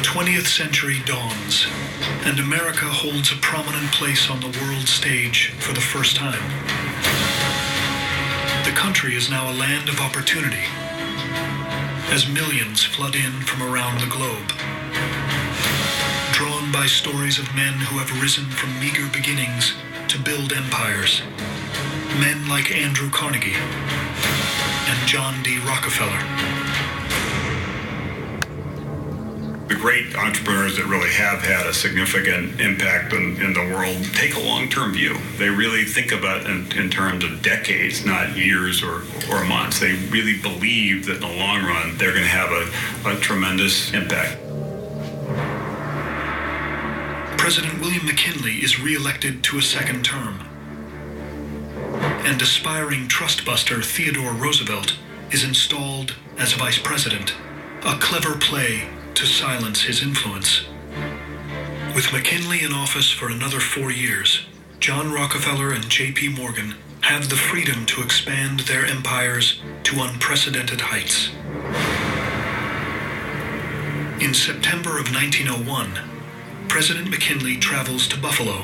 20th century dawns, and America holds a prominent place on the world stage for the first time. The country is now a land of opportunity, as millions flood in from around the globe, drawn by stories of men who have risen from meager beginnings to build empires. Men like Andrew Carnegie and John D. Rockefeller. The great entrepreneurs that really have had a significant impact in the world take a long-term view. They really think about it in terms of decades, not years or months. They really believe that in the long run, they're going to have a tremendous impact. President William McKinley is re-elected to a second term. And aspiring trustbuster Theodore Roosevelt is installed as vice president, a clever play to silence his influence. With McKinley in office for another 4 years, John Rockefeller and J.P. Morgan have the freedom to expand their empires to unprecedented heights. In September of 1901, President McKinley travels to Buffalo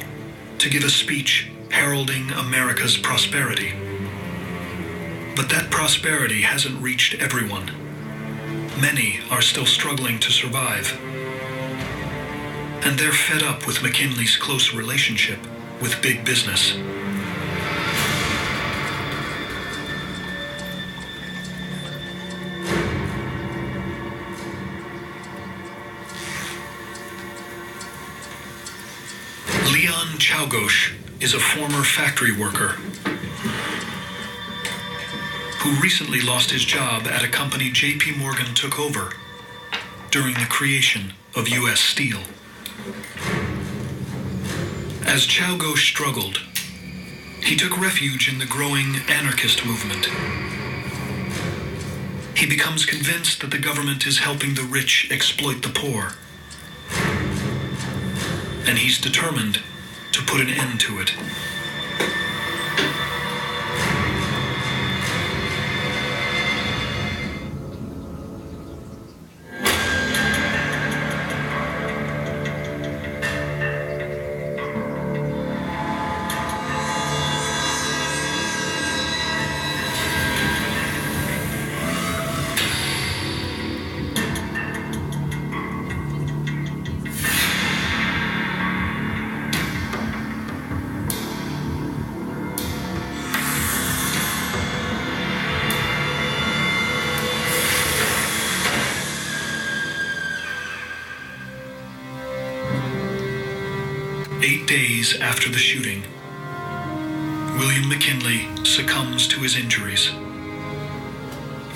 to give a speech heralding America's prosperity. But that prosperity hasn't reached everyone. Many are still struggling to survive. And they're fed up with McKinley's close relationship with big business. Leon Czałgosz is a former factory worker who recently lost his job at a company J.P. Morgan took over during the creation of U.S. Steel. As Czałgosz struggled, he took refuge in the growing anarchist movement. He becomes convinced that the government is helping the rich exploit the poor, and he's determined to put an end to it. Days after the shooting, William McKinley succumbs to his injuries,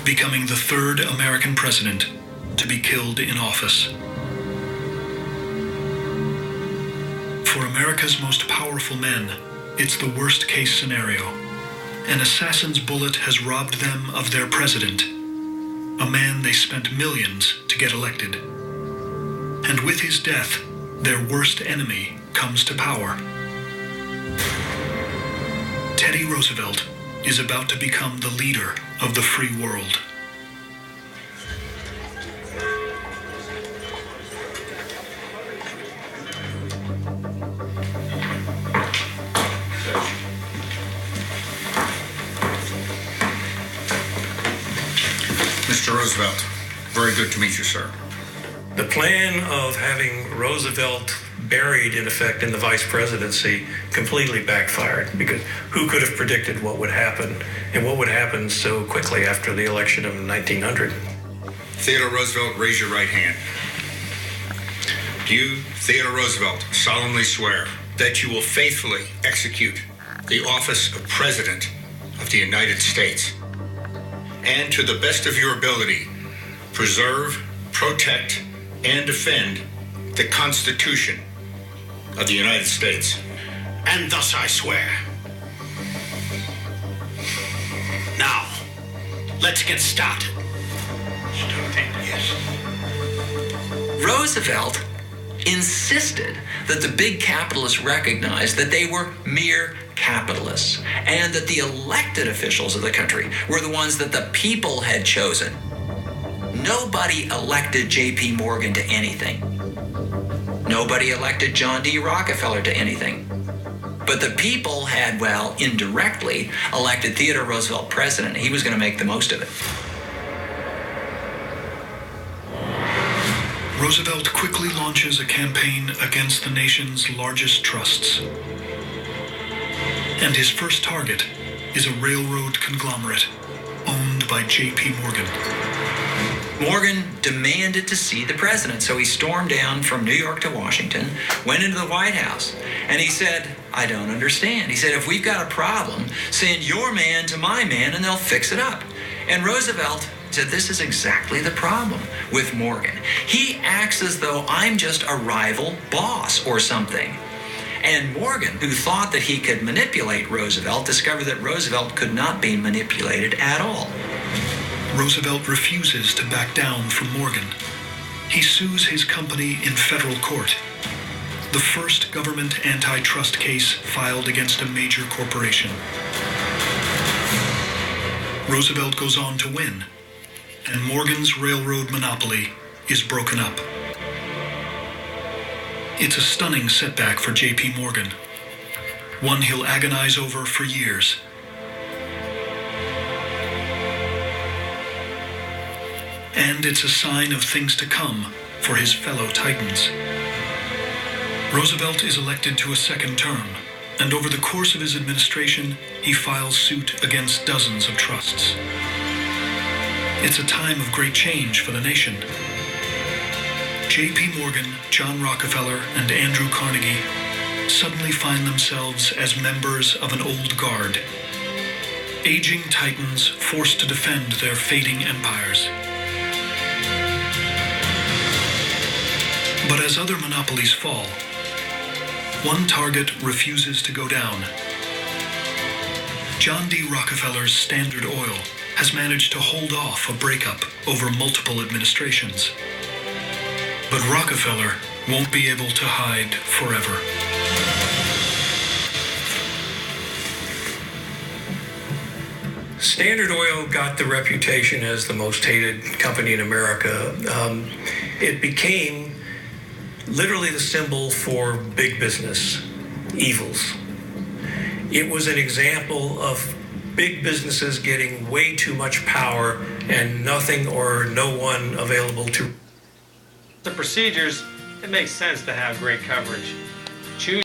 becoming the third American president to be killed in office. For America's most powerful men, it's the worst-case scenario. An assassin's bullet has robbed them of their president, a man they spent millions to get elected. And with his death, their worst enemy comes to power. Teddy Roosevelt is about to become the leader of the free world. Mr. Roosevelt, very good to meet you, sir. The plan of having Roosevelt buried, in effect, in the vice presidency completely backfired, because who could have predicted what would happen, and what would happen so quickly after the election of 1900? Theodore Roosevelt, raise your right hand. Do you, Theodore Roosevelt, solemnly swear that you will faithfully execute the office of President of the United States, and to the best of your ability, preserve, protect, and defend the Constitution of the United States? And thus I swear. Now, let's get started. Yes. Roosevelt insisted that the big capitalists recognize that they were mere capitalists, and that the elected officials of the country were the ones that the people had chosen, Nobody elected J.P. Morgan to anything. Nobody elected John D. Rockefeller to anything. But the people had, well, indirectly elected Theodore Roosevelt president. He was going to make the most of it. Roosevelt quickly launches a campaign against the nation's largest trusts. And his first target is a railroad conglomerate owned by J.P. Morgan. Morgan demanded to see the president, so he stormed down from New York to Washington, went into the White House, and he said, I don't understand. He said, if we've got a problem, send your man to my man and they'll fix it up. And Roosevelt said, this is exactly the problem with Morgan. He acts as though I'm just a rival boss or something. And Morgan, who thought that he could manipulate Roosevelt, discovered that Roosevelt could not be manipulated at all. Roosevelt refuses to back down from Morgan. He sues his company in federal court, the first government antitrust case filed against a major corporation. Roosevelt goes on to win, and Morgan's railroad monopoly is broken up. It's a stunning setback for J.P. Morgan, one he'll agonize over for years. And it's a sign of things to come for his fellow Titans. Roosevelt is elected to a second term, and over the course of his administration, he files suit against dozens of trusts. It's a time of great change for the nation. J.P. Morgan, John Rockefeller, and Andrew Carnegie suddenly find themselves as members of an old guard, aging titans forced to defend their fading empires. But as other monopolies fall, one target refuses to go down. John D. Rockefeller's Standard Oil has managed to hold off a breakup over multiple administrations. But Rockefeller won't be able to hide forever. Standard Oil got the reputation as the most hated company in America. It became literally the symbol for big business evils. It was an example of big businesses getting way too much power and nothing or no one available to. The procedures, it makes sense to have great coverage.